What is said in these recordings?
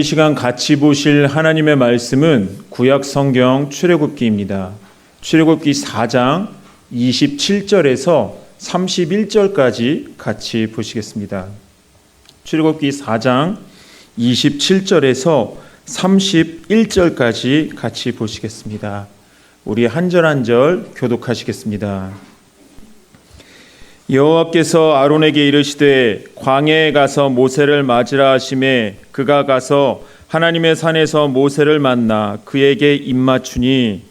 이 시간 같이 보실 하나님의 말씀은 구약 성경 출애굽기입니다. 출애굽기 4장 27절에서 31절까지 같이 보시겠습니다. 출애굽기 4장 27절에서 31절까지 같이 보시겠습니다. 우리 한 절 한 절 교독하시겠습니다. 여호와께서 아론에게 이르시되 광야에 가서 모세를 맞으라 하시매 그가 가서 하나님의 산에서 모세를 만나 그에게 입맞추니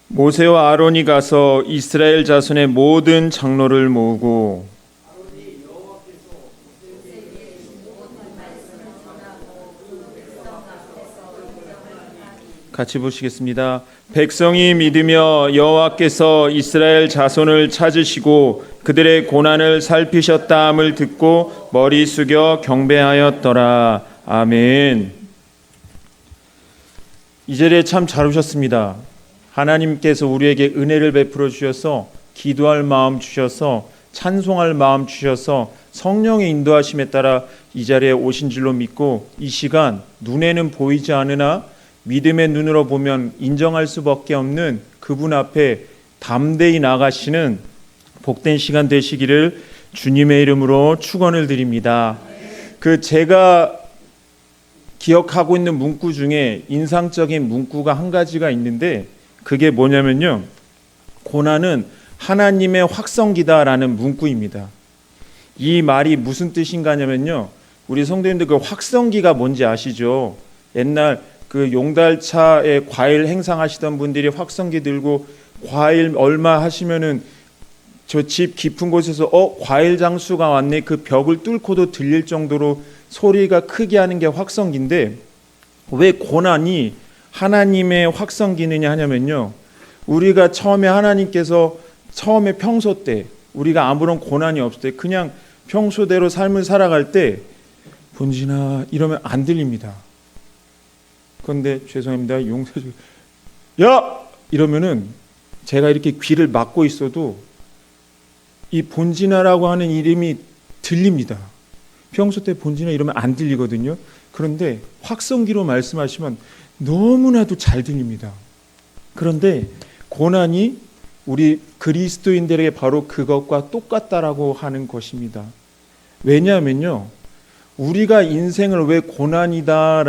모세와 아론이 가서 이스라엘 자손의 모든 장로를 모으고 같이 보시겠습니다. 백성이 믿으며 여호와께서 이스라엘 자손을 찾으시고 그들의 고난을 살피셨다함을 듣고 머리 숙여 경배하였더라. 아멘. 이 절에 참 잘 오셨습니다. 하나님께서 우리에게 은혜를 베풀어 주셔서 기도할 마음 주셔서 찬송할 마음 주셔서 성령의 인도하심에 따라 이 자리에 오신 줄로 믿고 이 시간 눈에는 보이지 않으나 믿음의 눈으로 보면 인정할 수밖에 없는 그분 앞에 담대히 나가시는 복된 시간 되시기를 주님의 이름으로 축원을 드립니다. 제가 기억하고 있는 문구 중에 인상적인 문구가 한 가지가 있는데 그게 뭐냐면요. 고난은 하나님의 확성기다라는 문구입니다. 이 말이 무슨 뜻인가 하냐면요. 우리 성도님들 그 확성기가 뭔지 아시죠? 옛날 그 용달차에 과일 행상하시던 분들이 확성기 들고 과일 얼마 하시면은 저 집 깊은 곳에서 과일 장수가 왔네 그 벽을 뚫고도 들릴 정도로 소리가 크게 하는 게 확성기인데 왜 고난이 하나님의 확성기느냐 하냐면요. 우리가 하나님께서 처음에 평소 때 우리가 아무런 고난이 없을 때 그냥 평소대로 삶을 살아갈 때 본진아 이러면 안 들립니다. 그런데 죄송합니다. 용서해 주세요. 야! 이러면은 제가 이렇게 귀를 막고 있어도 이 본진아라고 하는 이름이 들립니다. 평소 때 본진아 이러면 안 들리거든요. 그런데 확성기로 말씀하시면 너무나도 잘 들립니다. 그런데 고난이 우리 그리스도인들에게 바로 그것과 똑같다라고 하는 것입니다. 왜냐하면요. 우리가 인생을 왜 고난이다,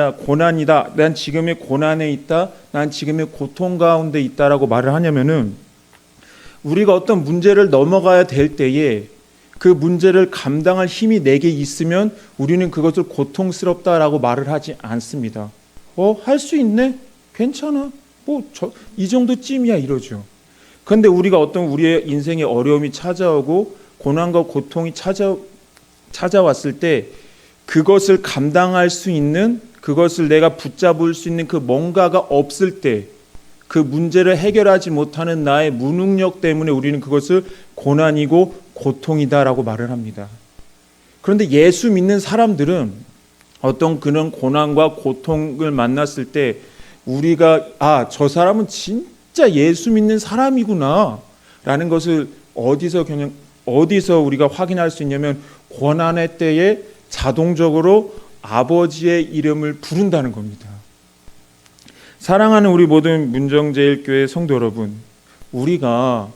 난 지금의 고난에 있다, 난 지금의 고통 가운데 있다라고 말을 하냐면은 우리가 어떤 문제를 넘어가야 될 때에 그 문제를 감당할 힘이 내게 있으면 우리는 그것을 고통스럽다라고 말을 하지 않습니다. 할 수 있네? 괜찮아. 이 정도쯤이야 이러죠. 그런데 우리가 어떤 우리의 인생에 어려움이 찾아오고 고난과 고통이 찾아왔을 때 그것을 감당할 수 있는 그것을 내가 붙잡을 수 있는 그 뭔가가 없을 때 그 문제를 해결하지 못하는 나의 무능력 때문에 우리는 그것을 고난이고 고통이다라고 말을 합니다. 그런데 예수 믿는 사람들은 어떤 그런 고난과 고통을 만났을 때 우리가 저 사람은 진짜 예수 믿는 사람이구나 라는 것을 어디서 우리가 확인할 수 있냐면 고난의 때에 자동적으로 아버지의 이름을 부른다는 겁니다. 사랑하는 우리 모든 문정제일교회 성도 여러분, 우리가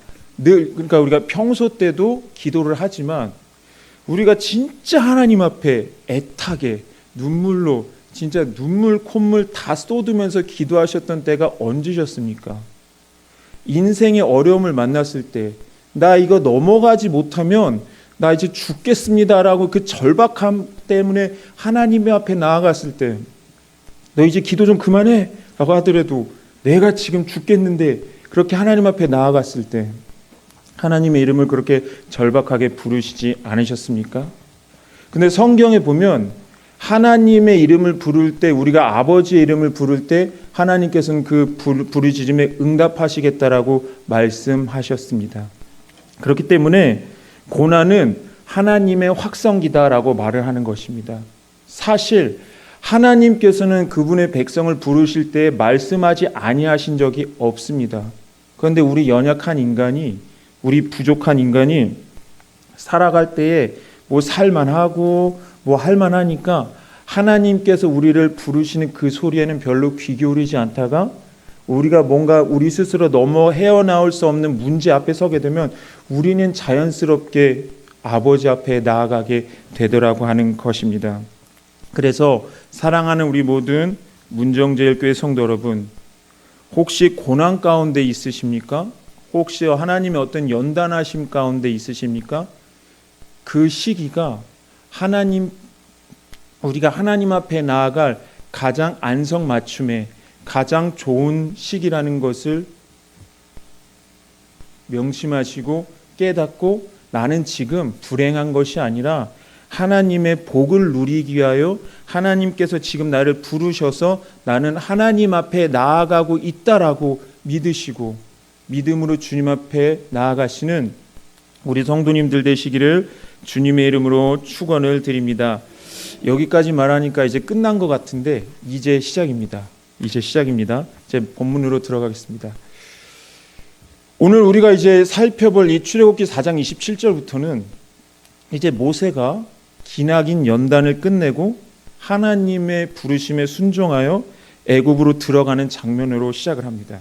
평소 때도 기도를 하지만 우리가 진짜 하나님 앞에 애타게 눈물로 진짜 눈물 콧물 다 쏟으면서 기도하셨던 때가 언제셨습니까? 인생의 어려움을 만났을 때 나 이거 넘어가지 못하면 나 이제 죽겠습니다라고 그 절박함 때문에 하나님 앞에 나아갔을 때 너 이제 기도 좀 그만해 라고 하더라도 내가 지금 죽겠는데 그렇게 하나님 앞에 나아갔을 때 하나님의 이름을 그렇게 절박하게 부르시지 않으셨습니까? 근데 성경에 보면 하나님의 이름을 부를 때 우리가 아버지의 이름을 부를 때 하나님께서는 그 부르짖음에 응답하시겠다라고 말씀하셨습니다. 그렇기 때문에 고난은 하나님의 확성기다라고 말을 하는 것입니다. 사실 하나님께서는 그분의 백성을 부르실 때 말씀하지 아니하신 적이 없습니다. 그런데 우리 연약한 인간이, 우리 부족한 인간이 살아갈 때에 뭐 살만하고 뭐 할만하니까 하나님께서 우리를 부르시는 그 소리에는 별로 귀 기울이지 않다가 우리가 뭔가 우리 스스로 넘어 헤어나올 수 없는 문제 앞에 서게 되면 우리는 자연스럽게 아버지 앞에 나아가게 되더라고 하는 것입니다. 그래서 사랑하는 우리 모든 문정제일교회 성도 여러분, 혹시 고난 가운데 있으십니까? 혹시 하나님의 어떤 연단하심 가운데 있으십니까? 그 시기가 우리가 하나님 앞에 나아갈 가장 안성맞춤의 가장 좋은 시기라는 것을 명심하시고 깨닫고, 나는 지금 불행한 것이 아니라 하나님의 복을 누리기 위하여 하나님께서 지금 나를 부르셔서 나는 하나님 앞에 나아가고 있다라고 믿으시고 믿음으로 주님 앞에 나아가시는 우리 성도님들 되시기를 주님의 이름으로 축원을 드립니다. 여기까지 말하니까 이제 끝난 것 같은데 이제 시작입니다. 제 본문으로 들어가겠습니다. 오늘 우리가 이제 살펴볼 이 출애굽기 4장 27절부터는 이제 모세가 기나긴 연단을 끝내고 하나님의 부르심에 순종하여 애굽으로 들어가는 장면으로 시작을 합니다.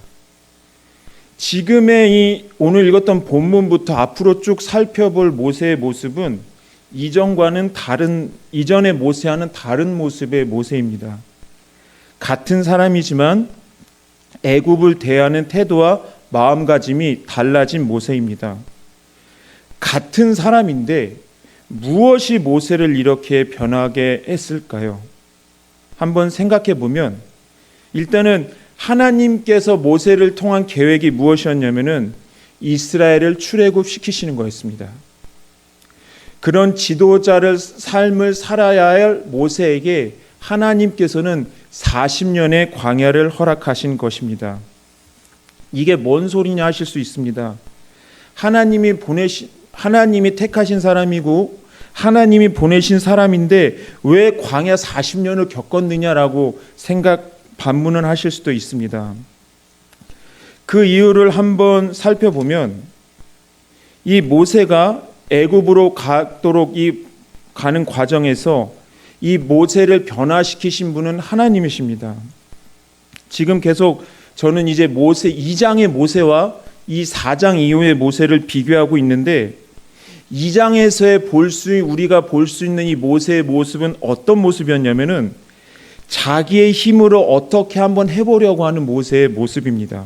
지금의 이 오늘 읽었던 본문부터 앞으로 쭉 살펴볼 모세의 모습은 이전의 모세와는 다른 모습의 모세입니다. 같은 사람이지만 애굽을 대하는 태도와 마음가짐이 달라진 모세입니다. 같은 사람인데 무엇이 모세를 이렇게 변하게 했을까요? 한번 생각해 보면 일단은 하나님께서 모세를 통한 계획이 무엇이었냐면은 이스라엘을 출애굽시키시는 거였습니다. 그런 지도자를 삶을 살아야 할 모세에게 하나님께서는 40년의 광야를 허락하신 것입니다. 이게 뭔 소리냐 하실 수 있습니다. 하나님이 택하신 사람이고 하나님이 보내신 사람인데 왜 광야 40년을 겪었느냐라고 반문을 하실 수도 있습니다. 그 이유를 한번 살펴보면 이 모세가 애굽으로 가도록 가는 과정에서 이 모세를 변화시키신 분은 하나님이십니다. 지금 계속 저는 이제 모세 2장의 모세와 이 4장 이후의 모세를 비교하고 있는데 2장에서의 우리가 볼 수 있는 이 모세의 모습은 어떤 모습이었냐면은 자기의 힘으로 어떻게 한번 해보려고 하는 모세의 모습입니다.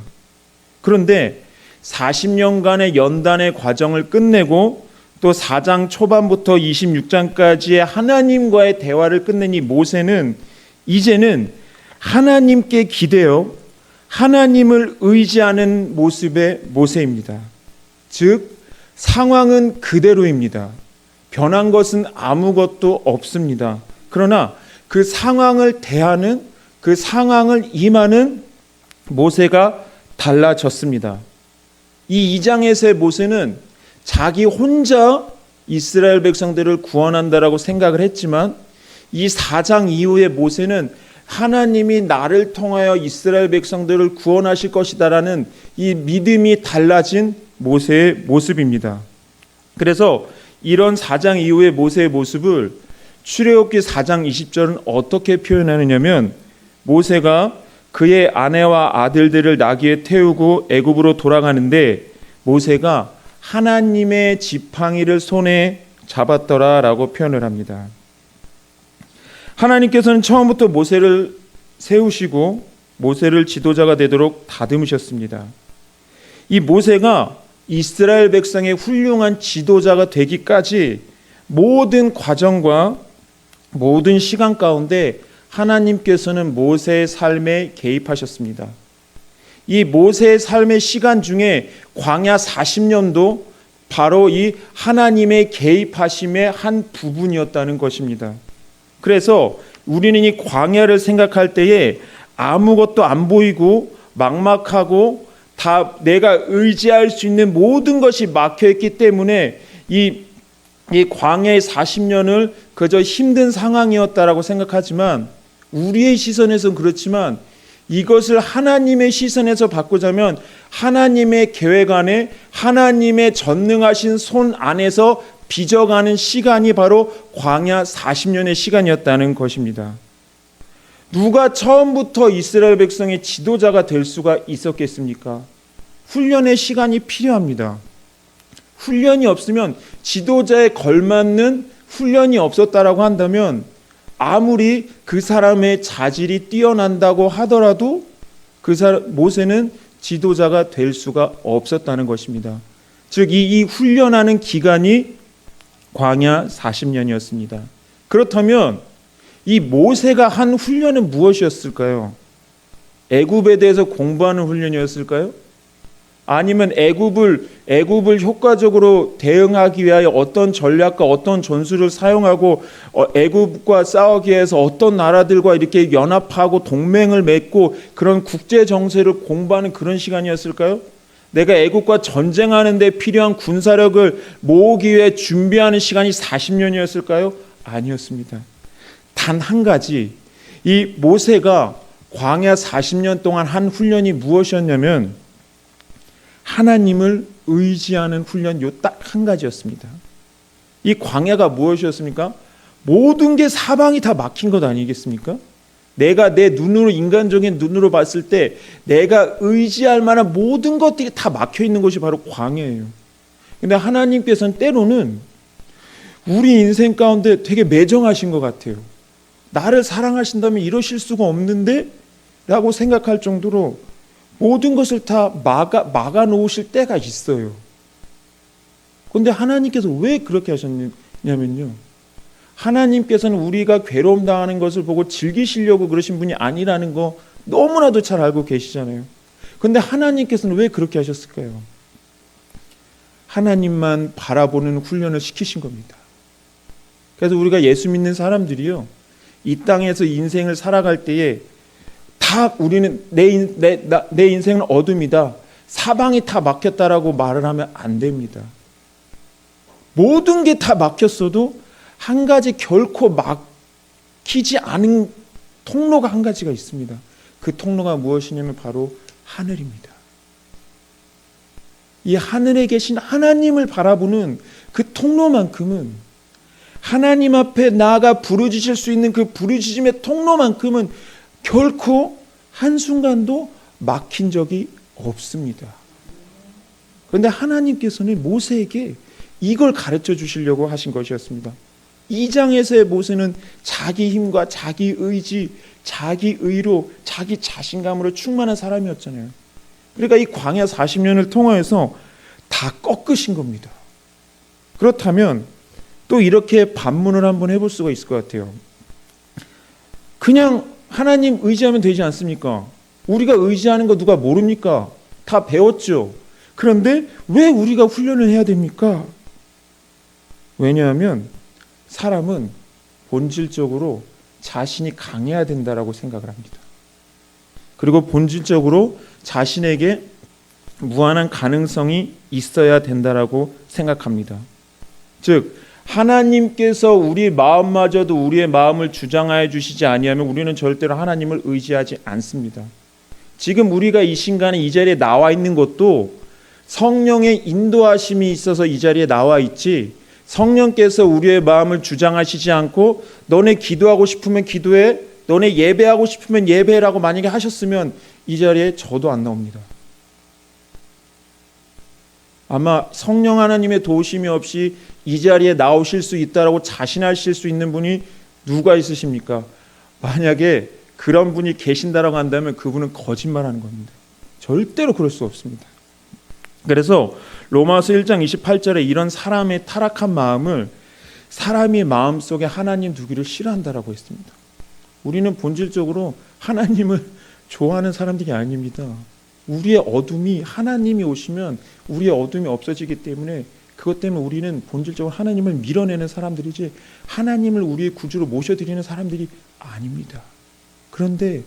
그런데 40년간의 연단의 과정을 끝내고 또 4장 초반부터 26장까지의 하나님과의 대화를 끝낸 이 모세는 이제는 하나님께 기대어 하나님을 의지하는 모습의 모세입니다. 즉 상황은 그대로입니다. 변한 것은 아무것도 없습니다. 그러나 그 상황을 대하는, 그 상황을 임하는 모세가 달라졌습니다. 이 2장에서의 모세는 자기 혼자 이스라엘 백성들을 구원한다라고 생각을 했지만 이 4장 이후의 모세는 하나님이 나를 통하여 이스라엘 백성들을 구원하실 것이다라는 이 믿음이 달라진 모세의 모습입니다. 그래서 이런 4장 이후의 모세의 모습을 출애굽기 4장 20절은 어떻게 표현하느냐면 모세가 그의 아내와 아들들을 나귀에 태우고 애굽으로 돌아가는데 모세가 하나님의 지팡이를 손에 잡았더라라고 표현을 합니다. 하나님께서는 처음부터 모세를 세우시고 모세를 지도자가 되도록 다듬으셨습니다. 이 모세가 이스라엘 백성의 훌륭한 지도자가 되기까지 모든 과정과 모든 시간 가운데 하나님께서는 모세의 삶에 개입하셨습니다. 이 모세의 삶의 시간 중에 광야 40년도 바로 이 하나님의 개입하심의 한 부분이었다는 것입니다. 그래서 우리는 이 광야를 생각할 때에 아무것도 안 보이고 막막하고 다 내가 의지할 수 있는 모든 것이 막혀있기 때문에 이 광야의 40년을 그저 힘든 상황이었다라고 생각하지만 우리의 시선에서는 그렇지만 이것을 하나님의 시선에서 바꾸자면 하나님의 계획 안에 하나님의 전능하신 손 안에서 빚어가는 시간이 바로 광야 40년의 시간이었다는 것입니다. 누가 처음부터 이스라엘 백성의 지도자가 될 수가 있었겠습니까? 훈련의 시간이 필요합니다. 훈련이 없으면 지도자에 걸맞는 훈련이 없었다라고 한다면 아무리 그 사람의 자질이 뛰어난다고 하더라도 모세는 지도자가 될 수가 없었다는 것입니다. 즉 이 훈련하는 기간이 광야 40년이었습니다. 그렇다면 이 모세가 한 훈련은 무엇이었을까요? 애굽에 대해서 공부하는 훈련이었을까요? 아니면 애굽을 효과적으로 대응하기 위하여 어떤 전략과 어떤 전술을 사용하고 애굽과 싸우기 위해서 어떤 나라들과 이렇게 연합하고 동맹을 맺고 그런 국제 정세를 공부하는 그런 시간이었을까요? 내가 애굽과 전쟁하는 데 필요한 군사력을 모으기 위해 준비하는 시간이 40년이었을까요? 아니었습니다. 단 한 가지, 이 모세가 광야 40년 동안 한 훈련이 무엇이었냐면 하나님을 의지하는 훈련, 요 딱 한 가지였습니다. 이 광야가 무엇이었습니까? 모든 게 사방이 다 막힌 것 아니겠습니까? 내가 내 눈으로, 인간적인 눈으로 봤을 때 내가 의지할 만한 모든 것들이 다 막혀 있는 것이 바로 광야예요. 근데 하나님께서는 때로는 우리 인생 가운데 되게 매정하신 것 같아요. 나를 사랑하신다면 이러실 수가 없는데? 라고 생각할 정도로 모든 것을 다 막아 놓으실 때가 있어요. 그런데 하나님께서 왜 그렇게 하셨냐면요, 하나님께서는 우리가 괴로움 당하는 것을 보고 즐기시려고 그러신 분이 아니라는 거 너무나도 잘 알고 계시잖아요. 그런데 하나님께서는 왜 그렇게 하셨을까요? 하나님만 바라보는 훈련을 시키신 겁니다. 그래서 우리가 예수 믿는 사람들이요, 이 땅에서 인생을 살아갈 때에 다 우리는 내 인생은 어둠이다, 사방이 다 막혔다라고 말을 하면 안 됩니다. 모든 게 다 막혔어도 한 가지 결코 막히지 않은 통로가 한 가지가 있습니다. 그 통로가 무엇이냐면 바로 하늘입니다. 이 하늘에 계신 하나님을 바라보는 그 통로만큼은, 하나님 앞에 나아가 부르짖을 수 있는 그 부르짖음의 통로만큼은 결코 한순간도 막힌 적이 없습니다. 그런데 하나님께서는 모세에게 이걸 가르쳐 주시려고 하신 것이었습니다. 2장에서의 모세는 자기 힘과 자기 의지, 자기 의로, 자기 자신감으로 충만한 사람이었잖아요. 그러니까 이 광야 40년을 통하여서 다 꺾으신 겁니다. 그렇다면 또 이렇게 반문을 한번 해볼 수가 있을 것 같아요. 그냥 하나님 의지하면 되지 않습니까? 우리가 의지하는 거 누가 모릅니까? 다 배웠죠. 그런데 왜 우리가 훈련을 해야 됩니까? 왜냐하면 사람은 본질적으로 자신이 강해야 된다라고 생각을 합니다. 그리고 본질적으로 자신에게 무한한 가능성이 있어야 된다라고 생각합니다. 즉 하나님께서 우리 마음마저도 우리의 마음을 주장하여 주시지 아니하면 우리는 절대로 하나님을 의지하지 않습니다. 지금 우리가 이 순간에 이 자리에 나와 있는 것도 성령의 인도하심이 있어서 이 자리에 나와 있지, 성령께서 우리의 마음을 주장하시지 않고 너네 기도하고 싶으면 기도해, 너네 예배하고 싶으면 예배라고 만약에 하셨으면 이 자리에 저도 안 나옵니다. 아마 성령 하나님의 도우심이 없이 이 자리에 나오실 수 있다라고 자신하실 수 있는 분이 누가 있으십니까? 만약에 그런 분이 계신다라고 한다면 그분은 거짓말하는 겁니다. 절대로 그럴 수 없습니다. 그래서 로마서 1장 28절에 이런 사람의 타락한 마음을 사람의 마음속에 하나님 두기를 싫어한다라고 했습니다. 우리는 본질적으로 하나님을 좋아하는 사람들이 아닙니다. 우리의 어둠이, 하나님이 오시면 우리의 어둠이 없어지기 때문에, 그것 때문에 우리는 본질적으로 하나님을 밀어내는 사람들이지 하나님을 우리의 구주로 모셔드리는 사람들이 아닙니다. 그런데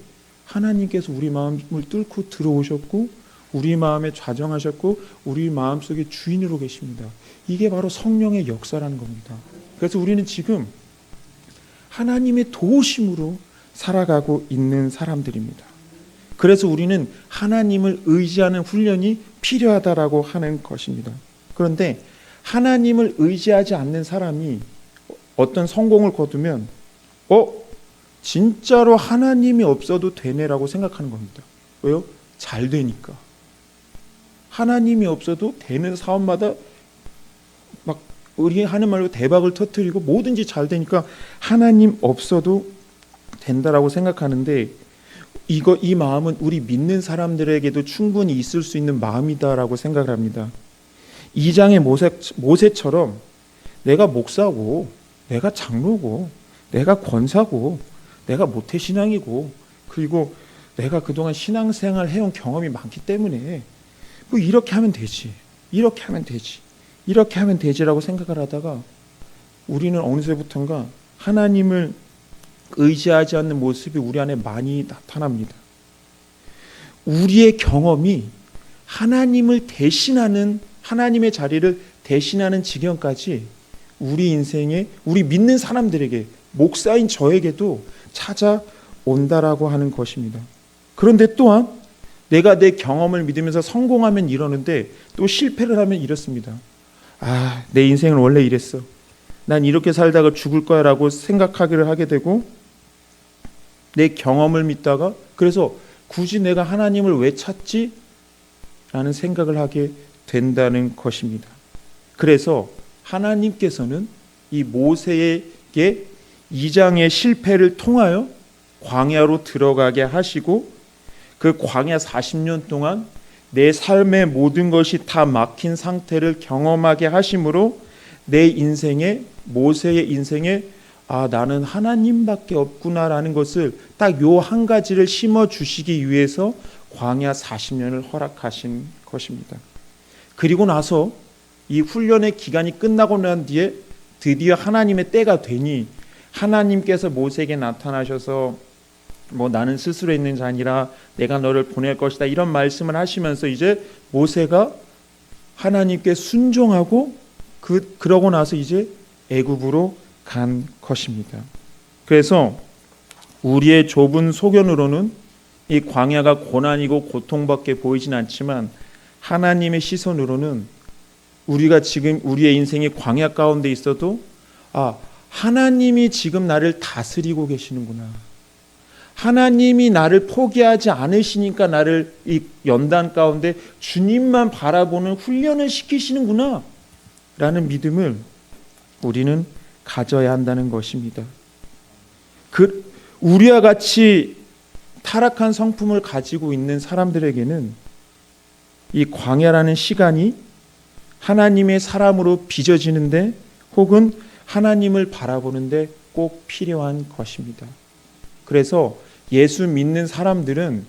하나님께서 우리 마음을 뚫고 들어오셨고 우리 마음에 좌정하셨고 우리 마음속에 주인으로 계십니다. 이게 바로 성령의 역사라는 겁니다. 그래서 우리는 지금 하나님의 도우심으로 살아가고 있는 사람들입니다. 그래서 우리는 하나님을 의지하는 훈련이 필요하다라고 하는 것입니다. 그런데 하나님을 의지하지 않는 사람이 어떤 성공을 거두면 진짜로 하나님이 없어도 되네라고 생각하는 겁니다. 왜요? 잘 되니까. 하나님이 없어도 되는 사업마다 막 우리 하는 말로 대박을 터뜨리고 뭐든지 잘 되니까 하나님 없어도 된다라고 생각하는데 이 마음은 우리 믿는 사람들에게도 충분히 있을 수 있는 마음이다라고 생각을 합니다. 2장의 모세처럼 내가 목사고 내가 장로고 내가 권사고 내가 모태신앙이고 그리고 내가 그동안 신앙생활 해온 경험이 많기 때문에 뭐 이렇게 하면 되지 이렇게 하면 되지 이렇게 하면 되지라고 생각을 하다가 우리는 어느새부턴가 하나님을 의지하지 않는 모습이 우리 안에 많이 나타납니다. 우리의 경험이 하나님을 대신하는 하나님의 자리를 대신하는 지경까지 우리 인생에 우리 믿는 사람들에게 목사인 저에게도 찾아온다라고 하는 것입니다. 그런데 또한 내가 내 경험을 믿으면서 성공하면 이러는데 또 실패를 하면 이렇습니다. 내 인생은 원래 이랬어. 난 이렇게 살다가 죽을 거야 라고 생각하기를 하게 되고 내 경험을 믿다가 그래서 굳이 내가 하나님을 왜 찾지? 라는 생각을 하게 된다는 것입니다. 그래서 하나님께서는 이 모세에게 2장의 실패를 통하여 광야로 들어가게 하시고 그 광야 40년 동안 내 삶의 모든 것이 다 막힌 상태를 경험하게 하심으로 내 인생에 모세의 인생에 나는 하나님밖에 없구나라는 것을 딱 요 한 가지를 심어주시기 위해서 광야 40년을 허락하신 것입니다. 그리고 나서 이 훈련의 기간이 끝나고 난 뒤에 드디어 하나님의 때가 되니 하나님께서 모세에게 나타나셔서 나는 스스로 있는 자 아니라 내가 너를 보낼 것이다 이런 말씀을 하시면서 이제 모세가 하나님께 순종하고 그러고 나서 이제 애굽으로 간 것입니다. 그래서 우리의 좁은 소견으로는 이 광야가 고난이고 고통밖에 보이진 않지만 하나님의 시선으로는 우리가 지금 우리의 인생이 광야 가운데 있어도 하나님이 지금 나를 다스리고 계시는구나. 하나님이 나를 포기하지 않으시니까 나를 이 연단 가운데 주님만 바라보는 훈련을 시키시는구나 라는 믿음을 우리는 가져야 한다는 것입니다. 우리와 같이 타락한 성품을 가지고 있는 사람들에게는 이 광야라는 시간이 하나님의 사람으로 빚어지는데 혹은 하나님을 바라보는데 꼭 필요한 것입니다. 그래서 예수 믿는 사람들은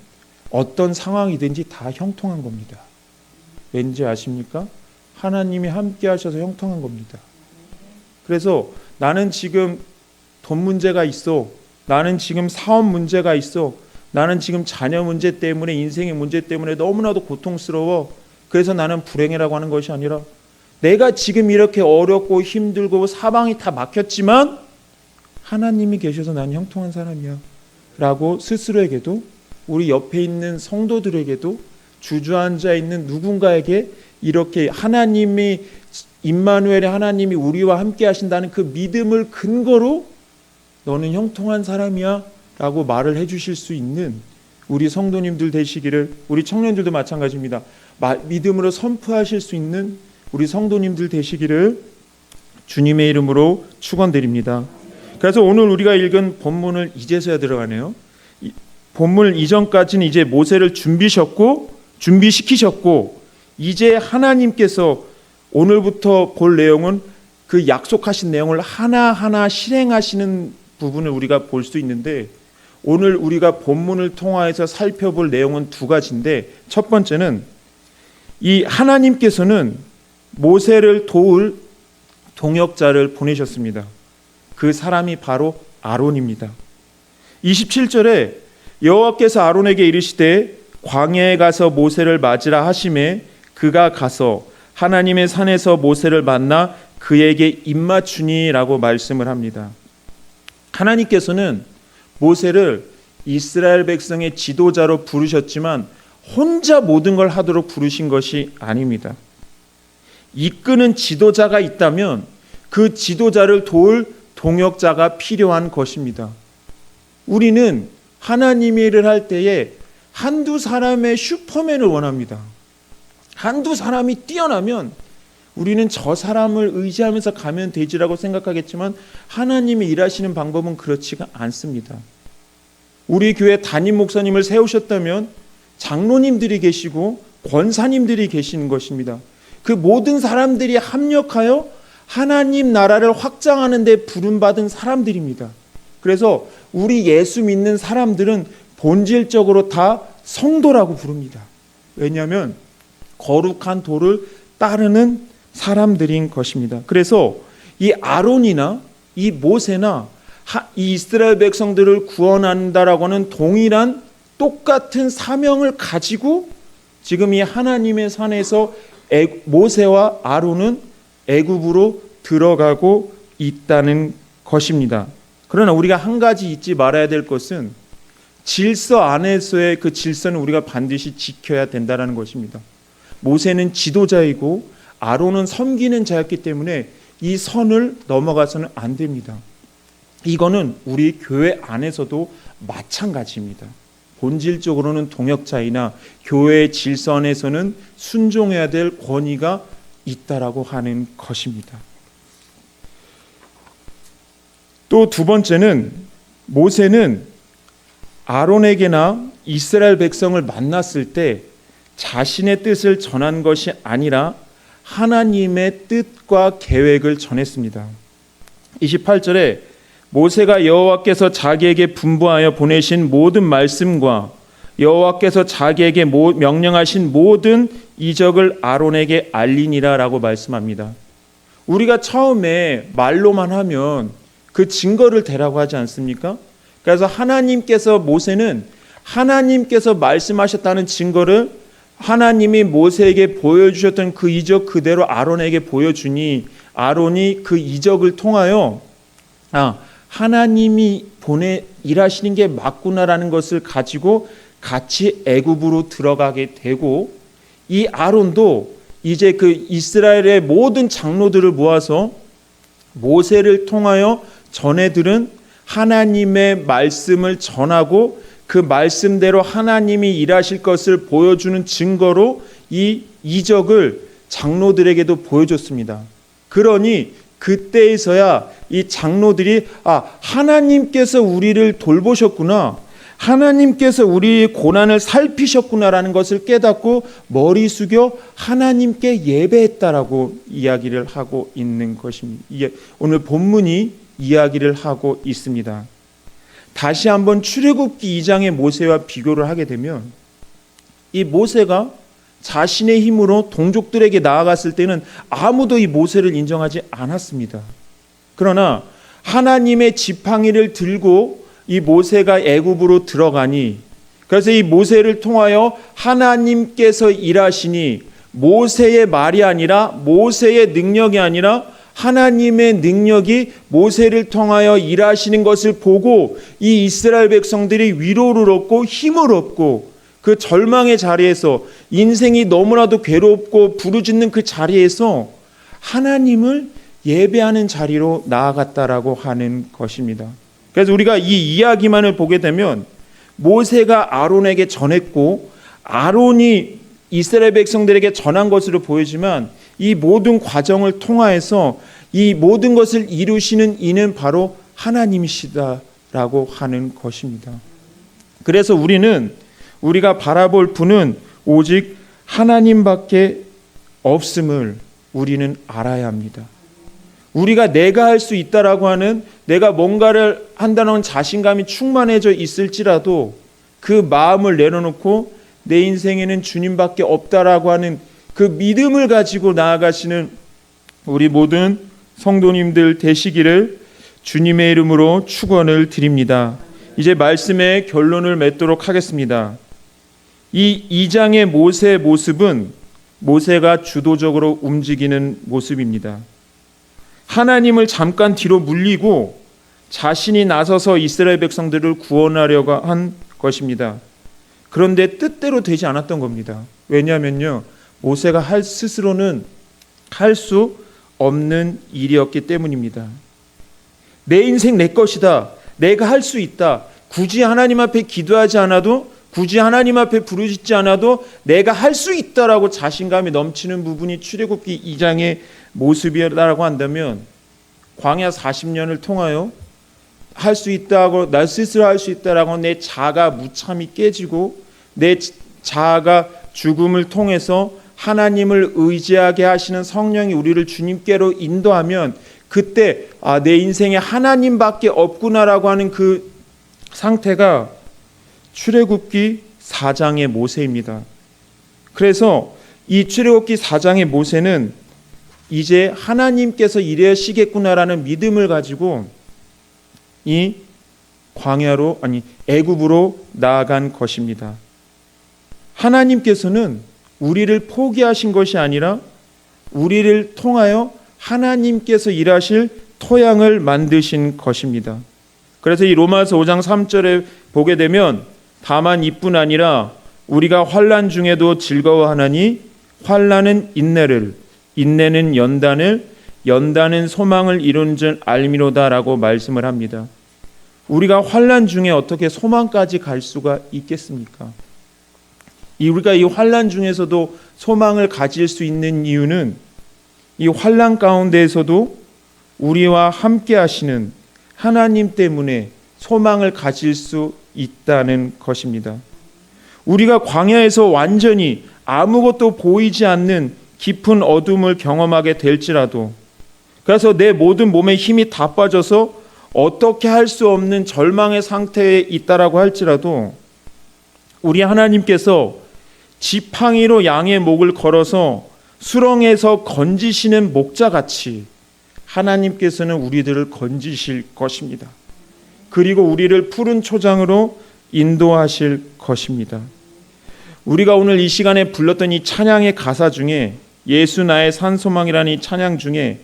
어떤 상황이든지 다 형통한 겁니다. 왠지 아십니까? 하나님이 함께 하셔서 형통한 겁니다. 그래서 나는 지금 돈 문제가 있어. 나는 지금 사업 문제가 있어. 나는 지금 자녀 문제 때문에 인생의 문제 때문에 너무나도 고통스러워. 그래서 나는 불행이라고 하는 것이 아니라 내가 지금 이렇게 어렵고 힘들고 사방이 다 막혔지만 하나님이 계셔서 난 형통한 사람이야 라고 스스로에게도 우리 옆에 있는 성도들에게도 주저앉아 있는 누군가에게 이렇게 하나님이 임마누엘의 하나님이 우리와 함께 하신다는 그 믿음을 근거로 너는 형통한 사람이야 라고 말을 해주실 수 있는 우리 성도님들 되시기를, 우리 청년들도 마찬가지입니다. 믿음으로 선포하실 수 있는 우리 성도님들 되시기를 주님의 이름으로 축원드립니다. 그래서 오늘 우리가 읽은 본문을 이제서야 들어가네요. 본문 이전까지는 이제 모세를 준비시키셨고 이제 하나님께서 오늘부터 볼 내용은 그 약속하신 내용을 하나하나 실행하시는 부분을 우리가 볼 수 있는데 오늘 우리가 본문을 통하여서 살펴볼 내용은 두 가지인데 첫 번째는 이 하나님께서는 모세를 도울 동역자를 보내셨습니다. 그 사람이 바로 아론입니다. 27절에 여호와께서 아론에게 이르시되 광야에 가서 모세를 맞으라 하시매 그가 가서 하나님의 산에서 모세를 만나 그에게 입맞추니라고 말씀을 합니다. 하나님께서는 모세를 이스라엘 백성의 지도자로 부르셨지만 혼자 모든 걸 하도록 부르신 것이 아닙니다. 이끄는 지도자가 있다면 그 지도자를 도울 동역자가 필요한 것입니다. 우리는 하나님의 일을 할 때에 한두 사람의 슈퍼맨을 원합니다. 한두 사람이 뛰어나면 우리는 저 사람을 의지하면서 가면 되지라고 생각하겠지만 하나님이 일하시는 방법은 그렇지가 않습니다. 우리 교회 담임 목사님을 세우셨다면 장로님들이 계시고 권사님들이 계시는 것입니다. 그 모든 사람들이 합력하여 하나님 나라를 확장하는 데 부름받은 사람들입니다. 그래서 우리 예수 믿는 사람들은 본질적으로 다 성도라고 부릅니다. 왜냐하면 거룩한 도를 따르는 사람들인 것입니다. 그래서 이 아론이나 이 모세나 이 이스라엘 백성들을 구원한다라고 하는 동일한 똑같은 사명을 가지고 지금 이 하나님의 산에서 모세와 아론은 애굽으로 들어가고 있다는 것입니다. 그러나 우리가 한 가지 잊지 말아야 될 것은 질서 안에서의 그 질서는 우리가 반드시 지켜야 된다는 것입니다. 모세는 지도자이고 아론은 섬기는 자였기 때문에 이 선을 넘어가서는 안 됩니다. 이거는 우리 교회 안에서도 마찬가지입니다. 본질적으로는 동역자이나 교회의 질서 안에서는 순종해야 될 권위가 있다라고 하는 것입니다. 또 두 번째는 모세는 아론에게나 이스라엘 백성을 만났을 때 자신의 뜻을 전한 것이 아니라 하나님의 뜻과 계획을 전했습니다. 28절에 모세가 여호와께서 자기에게 분부하여 보내신 모든 말씀과 여호와께서 자기에게 명령하신 모든 이적을 아론에게 알리니라 라고 말씀합니다. 우리가 처음에 말로만 하면 그 증거를 대라고 하지 않습니까? 그래서 하나님께서 모세는 하나님께서 말씀하셨다는 증거를 하나님이 모세에게 보여주셨던 그 이적 그대로 아론에게 보여주니 아론이 그 이적을 통하여 하나님이 일하시는 게 맞구나라는 것을 가지고 같이 애굽으로 들어가게 되고 이 아론도 이제 그 이스라엘의 모든 장로들을 모아서 모세를 통하여 전해들은 하나님의 말씀을 전하고 그 말씀대로 하나님이 일하실 것을 보여주는 증거로 이 이적을 장로들에게도 보여줬습니다. 그러니 그때에서야 이 장로들이 하나님께서 우리를 돌보셨구나, 하나님께서 우리의 고난을 살피셨구나라는 것을 깨닫고 머리 숙여 하나님께 예배했다라고 이야기를 하고 있는 것입니다. 오늘 본문이 이야기를 하고 있습니다. 다시 한번 출애굽기 2장의 모세와 비교를 하게 되면 이 모세가 자신의 힘으로 동족들에게 나아갔을 때는 아무도 이 모세를 인정하지 않았습니다. 그러나 하나님의 지팡이를 들고 이 모세가 애굽으로 들어가니 그래서 이 모세를 통하여 하나님께서 일하시니 모세의 말이 아니라 모세의 능력이 아니라 하나님의 능력이 모세를 통하여 일하시는 것을 보고 이 이스라엘 백성들이 위로를 얻고 힘을 얻고 그 절망의 자리에서 인생이 너무나도 괴롭고 부르짖는 그 자리에서 하나님을 예배하는 자리로 나아갔다라고 하는 것입니다. 그래서 우리가 이 이야기만을 보게 되면 모세가 아론에게 전했고 아론이 이스라엘 백성들에게 전한 것으로 보이지만 이 모든 과정을 통하여서 이 모든 것을 이루시는 이는 바로 하나님이시다라고 하는 것입니다. 그래서 우리가 바라볼 분은 오직 하나님밖에 없음을 우리는 알아야 합니다. 우리가 내가 할 수 있다라고 하는 내가 뭔가를 한다는 자신감이 충만해져 있을지라도 그 마음을 내려놓고 내 인생에는 주님밖에 없다라고 하는 그 믿음을 가지고 나아가시는 우리 모든 성도님들 되시기를 주님의 이름으로 축원을 드립니다. 이제 말씀의 결론을 맺도록 하겠습니다. 이 2장의 모세의 모습은 모세가 주도적으로 움직이는 모습입니다. 하나님을 잠깐 뒤로 물리고 자신이 나서서 이스라엘 백성들을 구원하려고 한 것입니다. 그런데 뜻대로 되지 않았던 겁니다. 왜냐하면요, 모세가 스스로는 할 수 없는 일이었기 때문입니다. 내 인생 내 것이다. 내가 할 수 있다. 굳이 하나님 앞에 기도하지 않아도, 굳이 하나님 앞에 부르짖지 않아도 내가 할 수 있다라고 자신감이 넘치는 부분이 출애굽기 2장의 모습이라고 한다면, 광야 40년을 통하여 할 수 있다고, 나 스스로 할 수 있다라고 내 자아가 무참히 깨지고 내 자아가 죽음을 통해서 하나님을 의지하게 하시는 성령이 우리를 주님께로 인도하면, 그때 내 인생에 하나님밖에 없구나라고 하는 그 상태가 출애굽기 4장의 모세입니다. 그래서 이 출애굽기 4장의 모세는 이제 하나님께서 이래시겠구나라는 믿음을 가지고 이 애굽으로 나아간 것입니다. 하나님께서는 우리를 포기하신 것이 아니라 우리를 통하여 하나님께서 일하실 토양을 만드신 것입니다. 그래서 이 로마서 5장 3절에 보게 되면, 다만 이뿐 아니라 우리가 환난 중에도 즐거워하나니 환난은 인내를, 인내는 연단을, 연단은 소망을 이룬 줄 알미로다라고 말씀을 합니다. 우리가 환난 중에 어떻게 소망까지 갈 수가 있겠습니까? 우리가 이 환난 중에서도 소망을 가질 수 있는 이유는 이 환난 가운데에서도 우리와 함께 하시는 하나님 때문에 소망을 가질 수 있다는 것입니다. 우리가 광야에서 완전히 아무것도 보이지 않는 깊은 어둠을 경험하게 될지라도, 그래서 내 모든 몸에 힘이 다 빠져서 어떻게 할 수 없는 절망의 상태에 있다라고 할지라도, 우리 하나님께서 지팡이로 양의 목을 걸어서 수렁에서 건지시는 목자같이 하나님께서는 우리들을 건지실 것입니다. 그리고 우리를 푸른 초장으로 인도하실 것입니다. 우리가 오늘 이 시간에 불렀던 이 찬양의 가사 중에, 예수 나의 산소망이라는 이 찬양 중에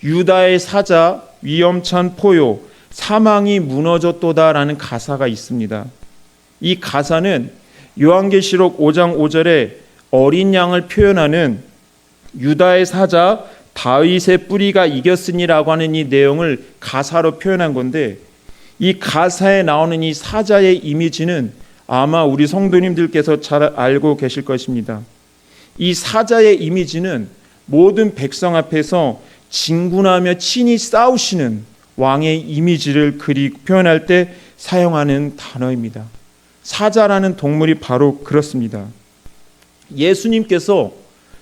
유다의 사자 위험찬 포요 사망이 무너졌도다라는 가사가 있습니다. 이 가사는 요한계시록 5장 5절에 어린 양을 표현하는 유다의 사자 다윗의 뿌리가 이겼으니라고 하는 이 내용을 가사로 표현한 건데, 이 가사에 나오는 이 사자의 이미지는 아마 우리 성도님들께서 잘 알고 계실 것입니다. 이 사자의 이미지는 모든 백성 앞에서 진군하며 친히 싸우시는 왕의 이미지를 표현할 때 사용하는 단어입니다. 사자라는 동물이 바로 그렇습니다. 예수님께서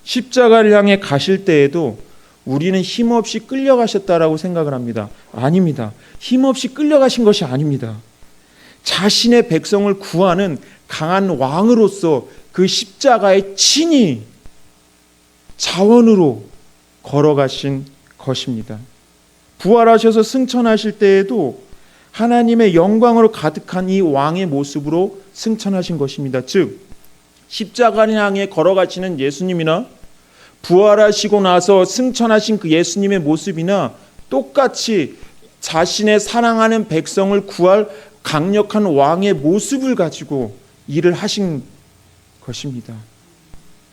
십자가를 향해 가실 때에도 우리는 힘없이 끌려가셨다라고 생각을 합니다. 아닙니다. 힘없이 끌려가신 것이 아닙니다. 자신의 백성을 구하는 강한 왕으로서 그 십자가에 친히 자원으로 걸어가신 것입니다. 부활하셔서 승천하실 때에도 하나님의 영광으로 가득한 이 왕의 모습으로 승천하신 것입니다. 즉, 십자가를 향해 걸어가시는 예수님이나 부활하시고 나서 승천하신 그 예수님의 모습이나 똑같이 자신의 사랑하는 백성을 구할 강력한 왕의 모습을 가지고 일을 하신 것입니다.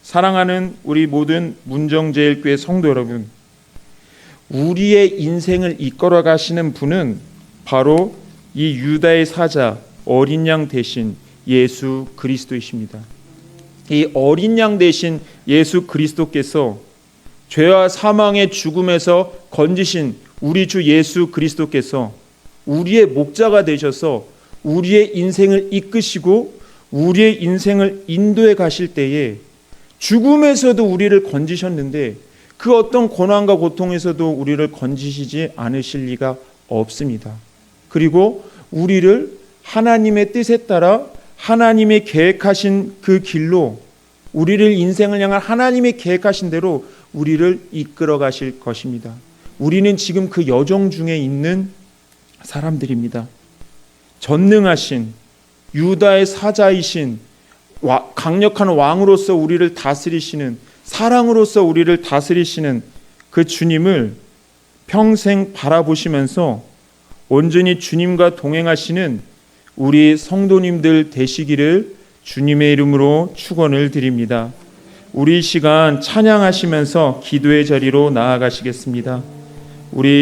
사랑하는 우리 모든 문정제일교회 성도 여러분, 우리의 인생을 이끌어 가시는 분은 바로 이 유다의 사자 어린 양 대신 예수 그리스도이십니다. 이 어린 양 대신 예수 그리스도께서 죄와 사망의 죽음에서 건지신 우리 주 예수 그리스도께서 우리의 목자가 되셔서 우리의 인생을 이끄시고 우리의 인생을 인도해 가실 때에 죽음에서도 우리를 건지셨는데, 그 어떤 고난과 고통에서도 우리를 건지시지 않으실 리가 없습니다. 그리고 우리를 하나님의 뜻에 따라 하나님의 계획하신 그 길로, 우리를 인생을 향한 하나님의 계획하신 대로 우리를 이끌어 가실 것입니다. 우리는 지금 그 여정 중에 있는 사람들입니다. 전능하신 유다의 사자이신 강력한 왕으로서 우리를 다스리시는, 사랑으로서 우리를 다스리시는 그 주님을 평생 바라보시면서 온전히 주님과 동행하시는 우리 성도님들 되시기를 주님의 이름으로 축원을 드립니다. 우리 시간 찬양하시면서 기도의 자리로 나아가시겠습니다. 우리